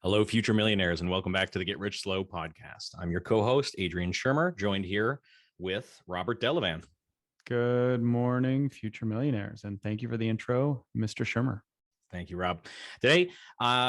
Hello, future millionaires, and welcome back to the Get Rich Slow podcast. I'm your co-host, Adrian Schermer, joined here with Robert Delavan. Good morning, future millionaires, and thank you for the intro, Mr. Schermer. Thank you, Rob. Today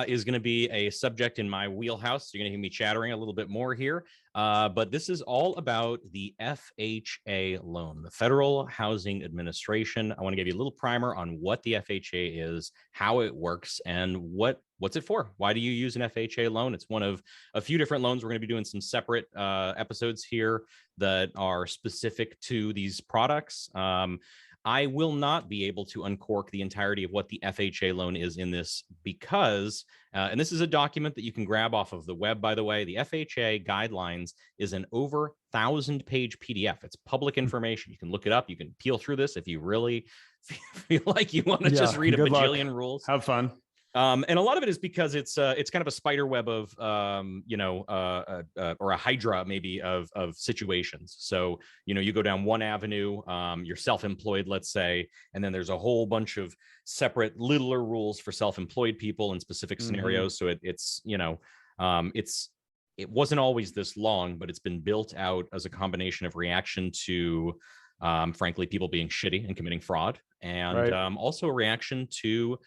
is going to be a subject in my wheelhouse. You're going to hear me chattering a little bit more here, but this is all about the FHA loan, the Federal Housing Administration. I want to give you a little primer on what the FHA is, how it works, and what's it for? Why do you use an FHA loan? It's one of a few different loans. We're going to be doing some separate episodes here that are specific to these products. I will not be able to uncork the entirety of what the FHA loan is in this because, and this is a document that you can grab off of the web, by the way, the FHA guidelines is an over 1,000-page PDF. It's public information. You can look it up. You can peel through this if you really feel like you want to just read a bajillion rules. Have fun. And a lot of it is because it's kind of a spider web of, or a hydra maybe of situations. So, you go down one avenue, you're self-employed, let's say, and then there's a whole bunch of separate littler rules for self-employed people in specific scenarios. So it wasn't always this long, but it's been built out as a combination of reaction to, frankly, people being shitty and committing fraud, and also a reaction to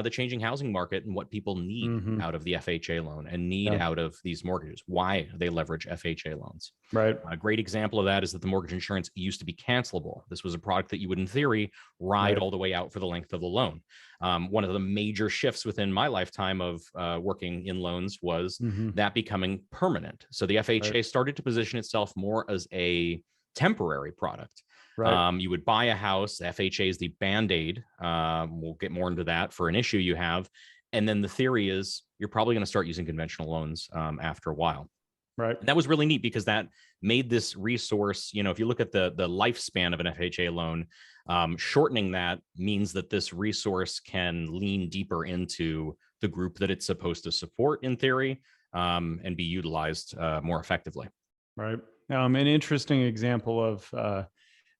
the changing housing market and what people need out of the FHA loan and need out of these mortgages, why they leverage FHA loans. Right. A great example of that is that the mortgage insurance used to be cancelable. This was a product that you would, in theory, ride all the way out for the length of the loan. One of the major shifts within my lifetime of working in loans was that becoming permanent. So the FHA started to position itself more as a temporary product. Right. You would buy a house. The FHA is the Band-Aid. We'll get more into that for an issue you have. And then the theory is you're probably going to start using conventional loans after a while. Right. And that was really neat because that made this resource, if you look at the lifespan of an FHA loan, shortening that means that this resource can lean deeper into the group that it's supposed to support in theory, and be utilized more effectively. Right. An interesting example of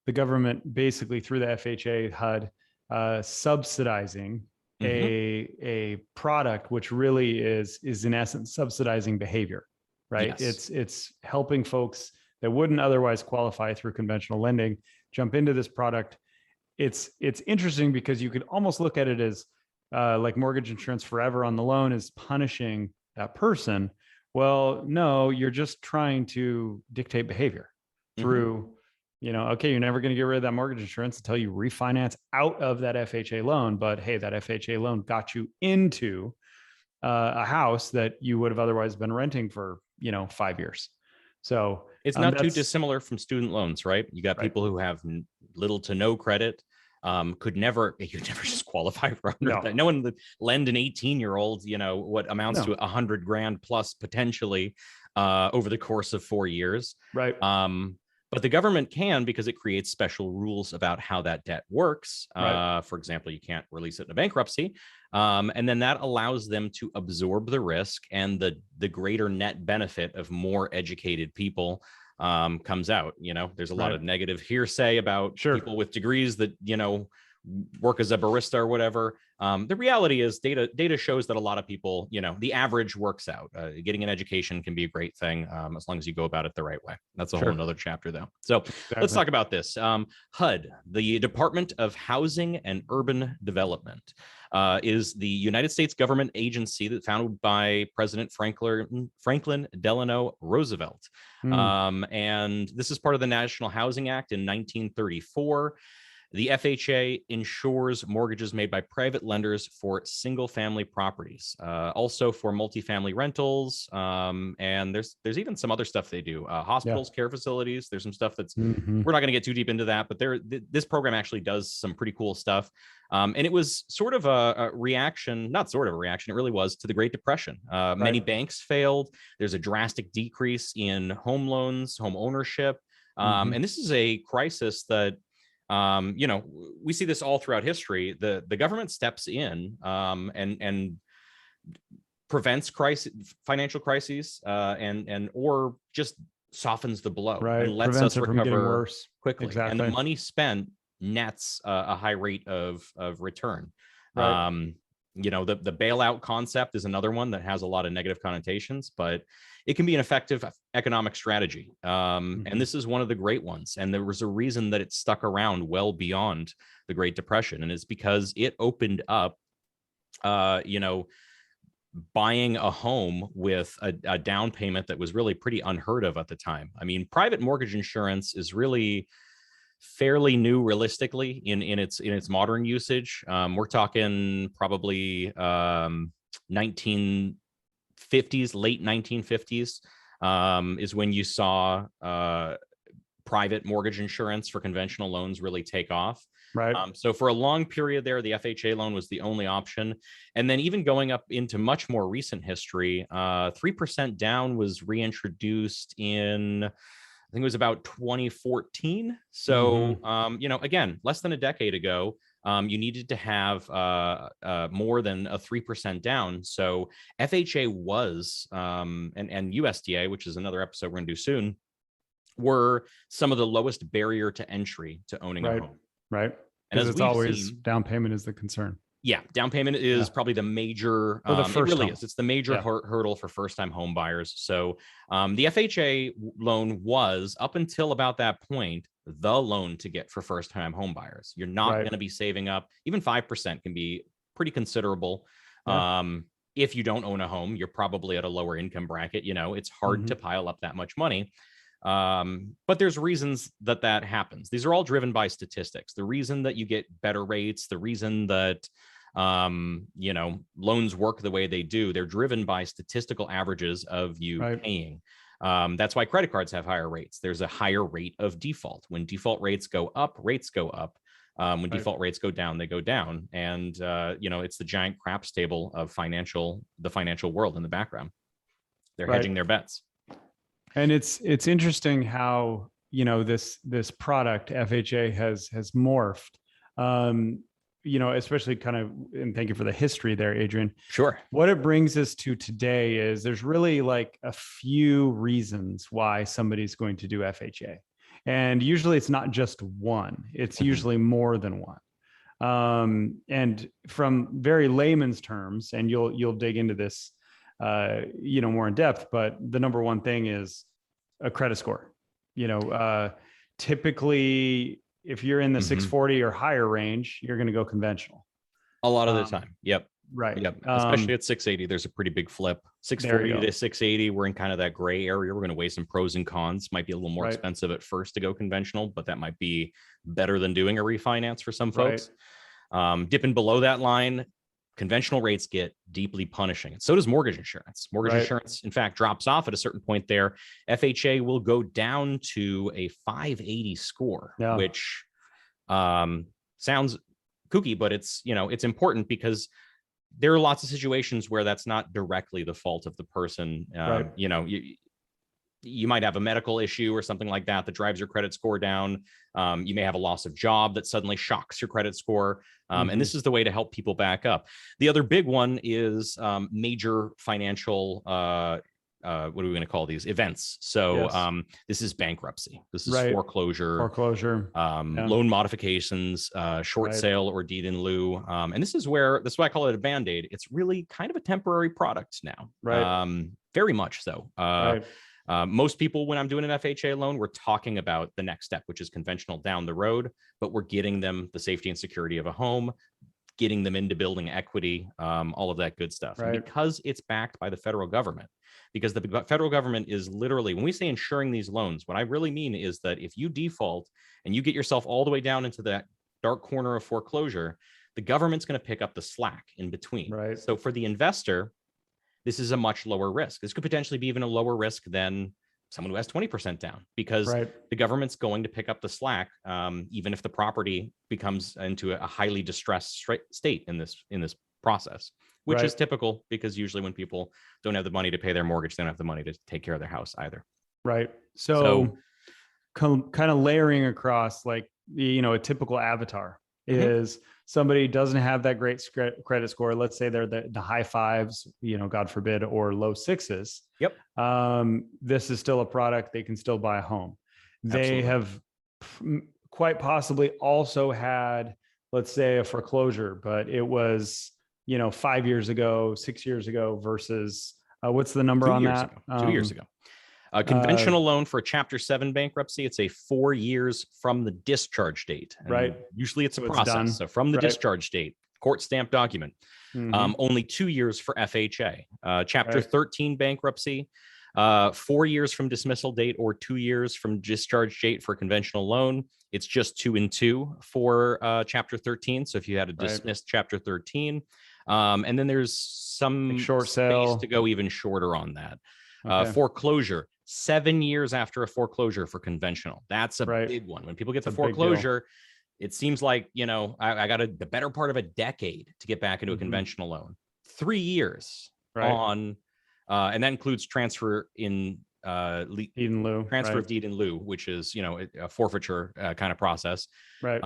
the government basically through the FHA HUD subsidizing a product which really is in essence subsidizing behavior, right? Yes. It's helping folks that wouldn't otherwise qualify through conventional lending jump into this product. It's interesting because you could almost look at it as like mortgage insurance forever on the loan is punishing that person. Well, no, you're just trying to dictate behavior through okay, you're never going to get rid of that mortgage insurance until you refinance out of that FHA loan. But hey, that FHA loan got you into a house that you would have otherwise been renting for, 5 years. So it's not too dissimilar from student loans, right? You got people who have little to no credit, you could never just qualify for under no one would lend an 18-year-old, what amounts to $100,000 plus potentially over the course of 4 years. Right. But the government can because it creates special rules about how that debt works. For example, you can't release it in a bankruptcy. And then that allows them to absorb the risk, and the greater net benefit of more educated people comes out. There's a lot of negative hearsay about people with degrees that, work as a barista or whatever. The reality is data shows that a lot of people, the average works out. Getting an education can be a great thing as long as you go about it the right way. That's a whole nother chapter though. So let's talk about this. HUD, the Department of Housing and Urban Development, is the United States government agency that founded by President Franklin Delano Roosevelt. And this is part of the National Housing Act in 1934. The FHA insures mortgages made by private lenders for single-family properties, also for multifamily rentals, and there's even some other stuff they do. Hospitals, care facilities. There's some stuff that's we're not going to get too deep into that, but this program actually does some pretty cool stuff. And it was sort of a reaction, not sort of a reaction, it really was to the Great Depression. Many banks failed. There's a drastic decrease in home loans, home ownership, and this is a crisis that. We see this all throughout history. The government steps in and prevents financial crises, and or just softens the blow and lets us recover quickly. Exactly. And the money spent nets a high rate of return. The bailout concept is another one that has a lot of negative connotations, but it can be an effective economic strategy. And this is one of the great ones. And there was a reason that it stuck around well beyond the Great Depression. And it's because it opened up, buying a home with a down payment that was really pretty unheard of at the time. I mean, private mortgage insurance is really fairly new realistically in its modern usage. We're talking probably 1950s, late 1950s is when you saw private mortgage insurance for conventional loans really take off. Right. So for a long period there, the FHA loan was the only option. And then even going up into much more recent history, 3% down was reintroduced in, I think it was about 2014. So, again, less than a decade ago, you needed to have more than a 3% down. So FHA was, and USDA, which is another episode we're going to do soon, were some of the lowest barrier to entry to owning a home. Right. And as it's we've always seen, down payment is the concern. Yeah, down payment is probably the major. For the It first really home. is. It's the major hurdle for first-time home buyers. So the FHA loan was, up until about that point, the loan to get for first-time home buyers. You're not going to be saving up. Even 5% can be pretty considerable. If you don't own a home, you're probably at a lower income bracket. It's hard to pile up that much money. But there's reasons that happens. These are all driven by statistics. The reason that you get better rates, the reason that loans work the way they do, they're driven by statistical averages of you paying. That's why credit cards have higher rates. There's a higher rate of default. When default rates go up, rates go up. When default rates go down, they go down. And it's the giant craps table of the financial world in the background. They're hedging their bets. And it's interesting how, this product FHA has morphed, especially kind of, and thank you for the history there, Adrian. Sure. What it brings us to today is there's really like a few reasons why somebody's going to do FHA. And usually it's not just one, it's usually more than one. And from very layman's terms, and you'll dig into this more in depth, but the number one thing is a credit score. Typically, if you're in the 640 or higher range, you're going to go conventional. A lot of the time. Yep. Right. Yep. Especially at 680, there's a pretty big flip. 640 to 680, we're in kind of that gray area. We're going to weigh some pros and cons. Might be a little more expensive at first to go conventional, but that might be better than doing a refinance for some folks. Dipping below that line, conventional rates get deeply punishing. So does mortgage insurance. Mortgage insurance, in fact, drops off at a certain point there. FHA will go down to a 580 score, which sounds kooky, but it's important because there are lots of situations where that's not directly the fault of the person. You might have a medical issue or something like that drives your credit score down. You may have a loss of job that suddenly shocks your credit score. And this is the way to help people back up. The other big one is major financial, what are we going to call these events? So this is bankruptcy. This is foreclosure, loan modifications, short sale or deed in lieu. And this is why I call it a Band-Aid. It's really kind of a temporary product now. Very much so. Most people, when I'm doing an FHA loan, we're talking about the next step, which is conventional down the road, but we're getting them the safety and security of a home, getting them into building equity, all of that good stuff. And because it's backed by the federal government, because the federal government is literally, when we say insuring these loans, what I really mean is that if you default and you get yourself all the way down into that dark corner of foreclosure, the government's going to pick up the slack in between. So for the investor, this is a much lower risk. This could potentially be even a lower risk than someone who has 20% down, because the government's going to pick up the slack, even if the property becomes into a highly distressed state in this process, which is typical, because usually when people don't have the money to pay their mortgage, they don't have the money to take care of their house either. So kind of layering across, like, a typical avatar is somebody doesn't have that great credit score. Let's say they're the high fives, God forbid, or low sixes. This is still a product. They can still buy a home. They have quite possibly also had, let's say, a foreclosure, but it was 5 years ago, 6 years ago versus what's the number 2 on years that? ago. 2 years ago. A conventional loan for a Chapter 7 bankruptcy, it's a 4 years from the discharge date. And right. usually it's So a it's process. done. So from the Right. discharge date, court stamped document. Only 2 years for FHA. Chapter Right. 13 bankruptcy, 4 years from dismissal date or 2 years from discharge date for conventional loan. It's just 2 and 2 for Chapter 13. So if you had a dismissed Chapter 13, and then there's some Like short space sale to go even shorter on that. Okay. Foreclosure, 7 years after a foreclosure for conventional. That's a Right. big one. When people get It's the a big deal. foreclosure, it seems like, I got the better part of a decade to get back into a Mhm. conventional loan. 3 years Right. on, and that includes transfer in Deed in lieu. transfer Right. of deed in lieu, which is, a forfeiture kind of process. Right.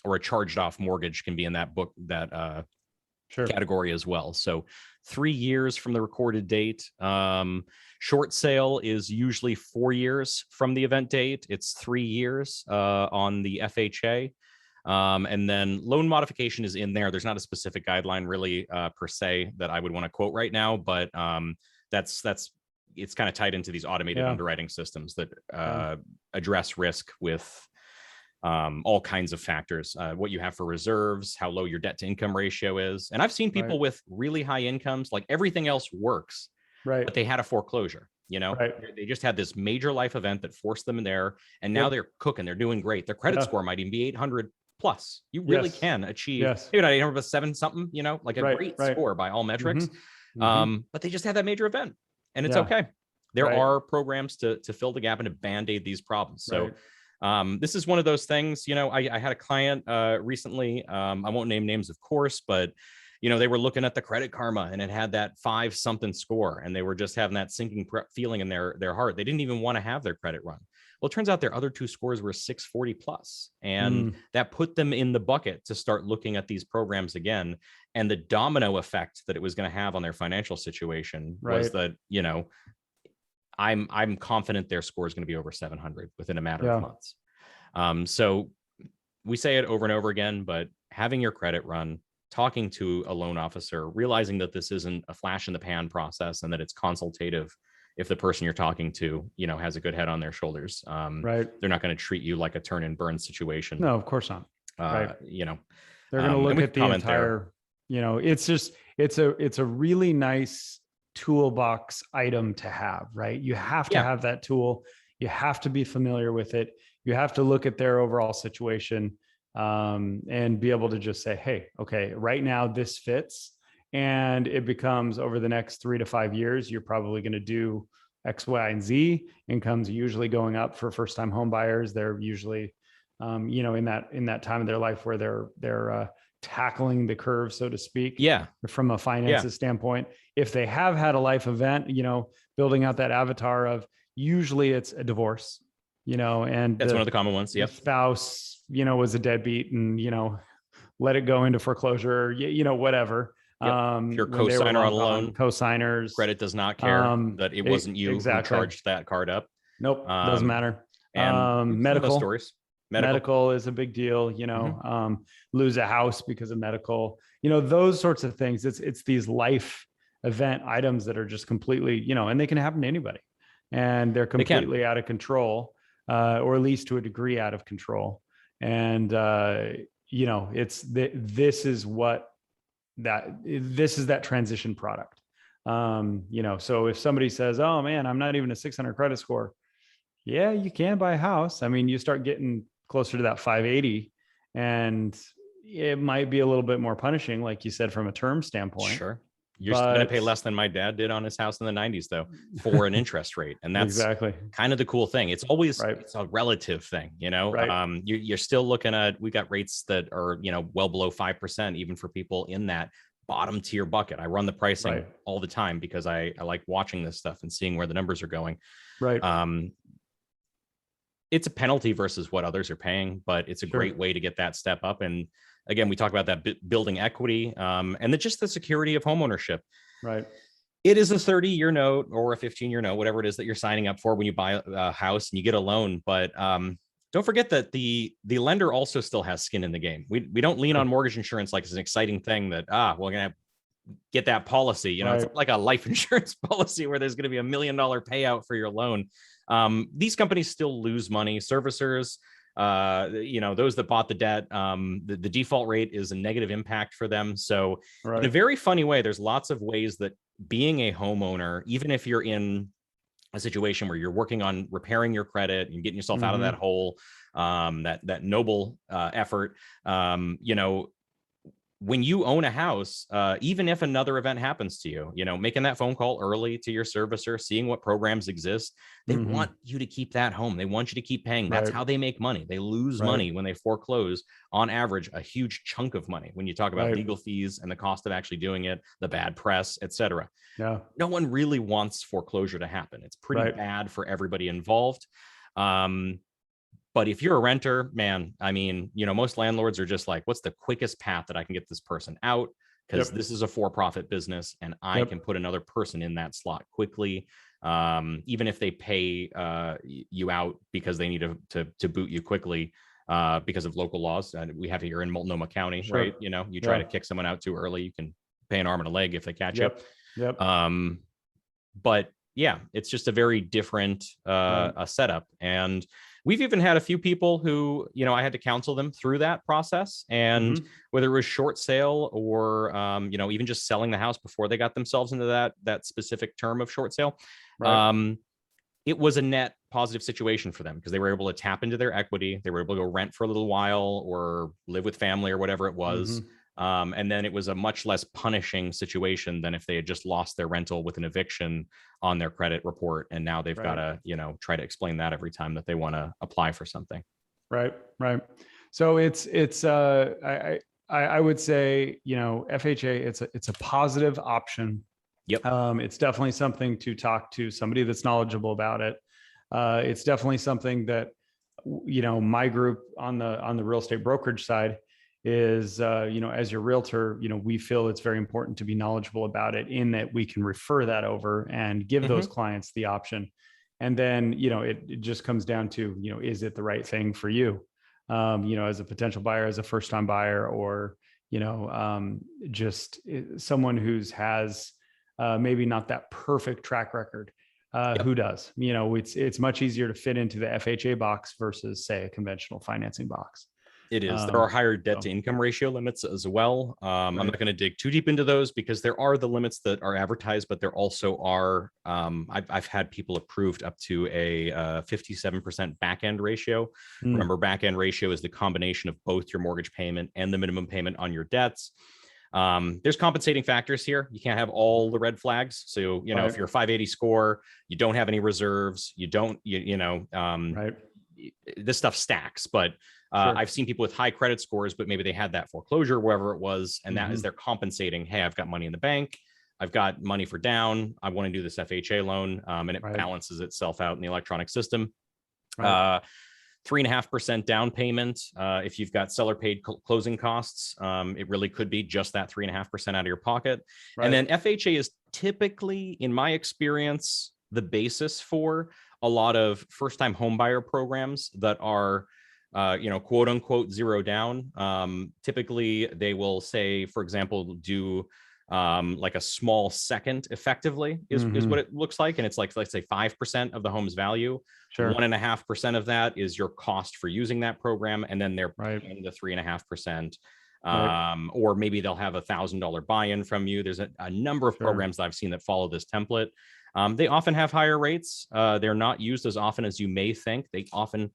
Or a charged off mortgage can be in that book, that Sure. category as well. So 3 years from the recorded date. Short sale is usually 4 years from the event date. It's 3 years on the FHA. And then loan modification is in there. There's not a specific guideline really per se that I would want to quote right now, but that's it's kind of tied into these automated underwriting systems that address risk with all kinds of factors, what you have for reserves, how low your debt to income ratio is. And I've seen people with really high incomes, like everything else works, right. but they had a foreclosure, they just had this major life event that forced them in there. And now they're cooking, they're doing great. Their credit score might even be 800 plus. You really can achieve, maybe not 800, but 7 something, like a great score by all metrics. But they just had that major event and it's okay. There are programs to fill the gap and to band-aid these problems. So this is one of those things, I had a client recently, I won't name names, of course, but, they were looking at the Credit Karma and it had that 5 something score and they were just having that sinking feeling in their heart. They didn't even want to have their credit run. Well, it turns out their other 2 scores were 640 plus, and that put them in the bucket to start looking at these programs again. And the domino effect that it was going to have on their financial situation was that, I'm confident their score is going to be over 700 within a matter of months. So we say it over and over again, but having your credit run, talking to a loan officer, realizing that this isn't a flash in the pan process and that it's consultative. If the person you're talking to, has a good head on their shoulders, they're not going to treat you like a turn and burn situation. No, of course not. They're going to look at the entire, it's a really nice toolbox item to have, right? You have to have that tool. You have to be familiar with it. You have to look at their overall situation and be able to just say, hey, okay, right now this fits. And it becomes over the next 3 to 5 years, you're probably going to do X, Y, and Z. Income's usually going up for first-time home buyers. They're usually, in that time of their life where they're tackling the curve, so to speak. From a finances standpoint, if they have had a life event, building out that avatar of, usually it's a divorce, and that's one of the common ones. The spouse, was a deadbeat and, let it go into foreclosure, whatever. If you're co-signer on a loan, co-signers, credit does not care that it wasn't you who charged that card up. Nope, doesn't matter. And medical stories. Medical is a big deal, lose a house because of medical, those sorts of things. It's these life event items that are just completely, and they can happen to anybody, and they're completely out of control, or at least to a degree out of control. And, this is that transition product. So if somebody says, oh man, I'm not even a 600 credit score. Yeah, you can buy a house. I mean, you start getting closer to that 580 and it might be a little bit more punishing, like you said, from a term standpoint. Sure. You're still going to pay less than my dad did on his house in the 90s, though, for an interest rate. And that's kind of the cool thing. It's always it's a relative thing, you're still looking at, we got rates that are, well below 5%, even for people in that bottom tier bucket. I run the pricing all the time because I like watching this stuff and seeing where the numbers are going. It's a penalty versus what others are paying, but it's a great way to get that step up. And again, we talk about that building equity, and just the security of homeownership. It is a 30-year note or a 15-year note, whatever it is that you're signing up for when you buy a house and you get a loan. But Don't forget that the lender also still has skin in the game. We don't lean on mortgage insurance like it's an exciting thing that we're gonna get that policy. You know, Right. it's not like a life insurance policy where there's going to be $1 million payout for your loan. These companies still lose money. Servicers, you know, those that bought the debt, the default rate is a negative impact for them. So in a very funny way, there's lots of ways that being a homeowner, even if you're in a situation where you're working on repairing your credit and getting yourself out of that hole, that noble effort, you know, when you own a house, even if another event happens to you, you know, making that phone call early to your servicer, seeing what programs exist, they want you to keep that home. They want you to keep paying. That's how they make money. They lose money when they foreclose, on average, a huge chunk of money. When you talk about legal fees and the cost of actually doing it, the bad press, etc. Yeah. No one really wants foreclosure to happen. It's pretty bad for everybody involved. But if you're a renter, man, I mean, you know, most landlords are just like, what's the quickest path that I can get this person out? Because this is a for-profit business and I can put another person in that slot quickly. Even if they pay you out because they need to boot you quickly because of local laws. We have here in Multnomah County, right? You know, you try to kick someone out too early, you can pay an arm and a leg if they catch you. But yeah, it's just a very different a setup. And we've even had a few people who, you know, I had to counsel them through that process. And whether it was short sale or, you know, even just selling the house before they got themselves into that specific term of short sale, it was a net positive situation for them because they were able to tap into their equity. They were able to go rent for a little while or live with family or whatever it was. And then it was a much less punishing situation than if they had just lost their rental with an eviction on their credit report. And now they've got to, you know, try to explain that every time that they want to apply for something. Right. So I would say, you know, FHA, it's a positive option. It's definitely something to talk to somebody that's knowledgeable about it. It's definitely something that, you know, my group on the real estate brokerage side is, you know, as your realtor, you know, we feel it's very important to be knowledgeable about it in that we can refer that over and give those clients the option. And then, you know, it just comes down to, you know, is it the right thing for you? You know, as a potential buyer, as a first-time buyer, or, you know, just someone who's has maybe not that perfect track record. Who does? You know, it's much easier to fit into the FHA box versus, say, a conventional financing box. It is. There are higher debt to income ratio limits as well. I'm not going to dig too deep into those because there are the limits that are advertised, but there also are, I've had people approved up to a 57% back end ratio. Remember, back end ratio is the combination of both your mortgage payment and the minimum payment on your debts. There's compensating factors here. You can't have all the red flags. So, you know, if you're a 580 score, you don't have any reserves, you don't, you know, this stuff stacks, but I've seen people with high credit scores, but maybe they had that foreclosure, wherever it was. And that is their compensating. Hey, I've got money in the bank. I've got money for down. I want to do this FHA loan. And it balances itself out in the electronic system. 3.5% down payment. If you've got seller paid closing costs, it really could be just that 3.5% out of your pocket. And then FHA is typically, in my experience, the basis for a lot of first-time homebuyer programs that are, you know, quote unquote, zero down. Typically, they will say, for example, do like a small second effectively is what it looks like. And it's like, let's say 5% of the home's value. 1.5% of that is your cost for using that program. And then they're paying the 3.5%. Or maybe they'll have $1,000 buy-in from you. There's a number of programs that I've seen that follow this template. They often have higher rates. They're not used as often as you may think. They often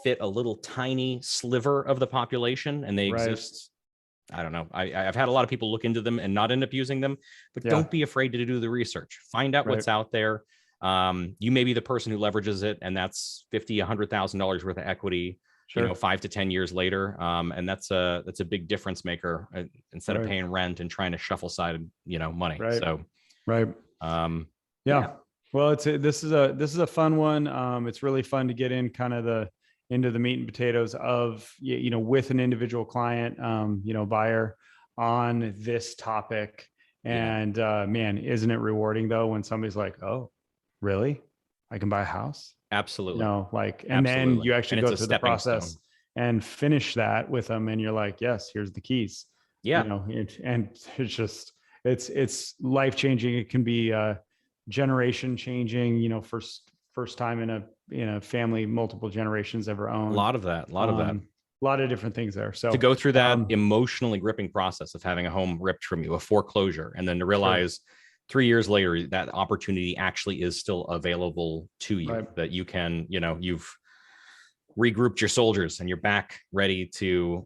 fit a little tiny sliver of the population, and they exist. I don't know. I've had a lot of people look into them and not end up using them, but don't be afraid to do the research. Find out what's out there. You may be the person who leverages it, and that's $50,000, $100,000 worth of equity, you know, 5 to 10 years later. And that's a big difference maker instead of paying rent and trying to shuffle side, you know, money. So, well, this is a fun one. It's really fun to get in kind of into the meat and potatoes of, you know, with an individual client, you know, buyer on this topic. And man, isn't it rewarding though, when somebody's like, oh, really? I can buy a house? Absolutely. like, and Absolutely. then you actually And it's go a through the stepping process stone. and finish that with them. And you're like, yes, here's the keys, Yeah. and it's just, it's life-changing. It can be generation changing, first time in a family, multiple generations ever A owned. lot of that. A lot of that. A lot of different things there. So To go through that emotionally gripping process of having a home ripped from you, a foreclosure, and then to realize 3 years later that opportunity actually is still available to you, right. that you can, you've regrouped your soldiers and you're back ready to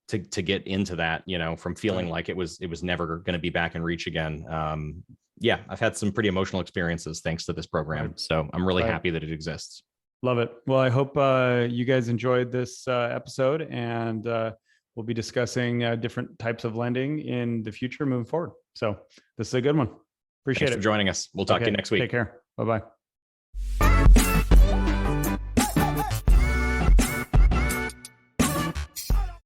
to get into that, from feeling like it was never going to be back in reach again. Yeah, I've had some pretty emotional experiences thanks to this program. So I'm really happy that it exists. Love it. Well, I hope you guys enjoyed this episode, and we'll be discussing different types of lending in the future moving forward. So this is a good one. Appreciate Thanks it. for joining us. We'll talk to you next week. Take care. Bye-bye.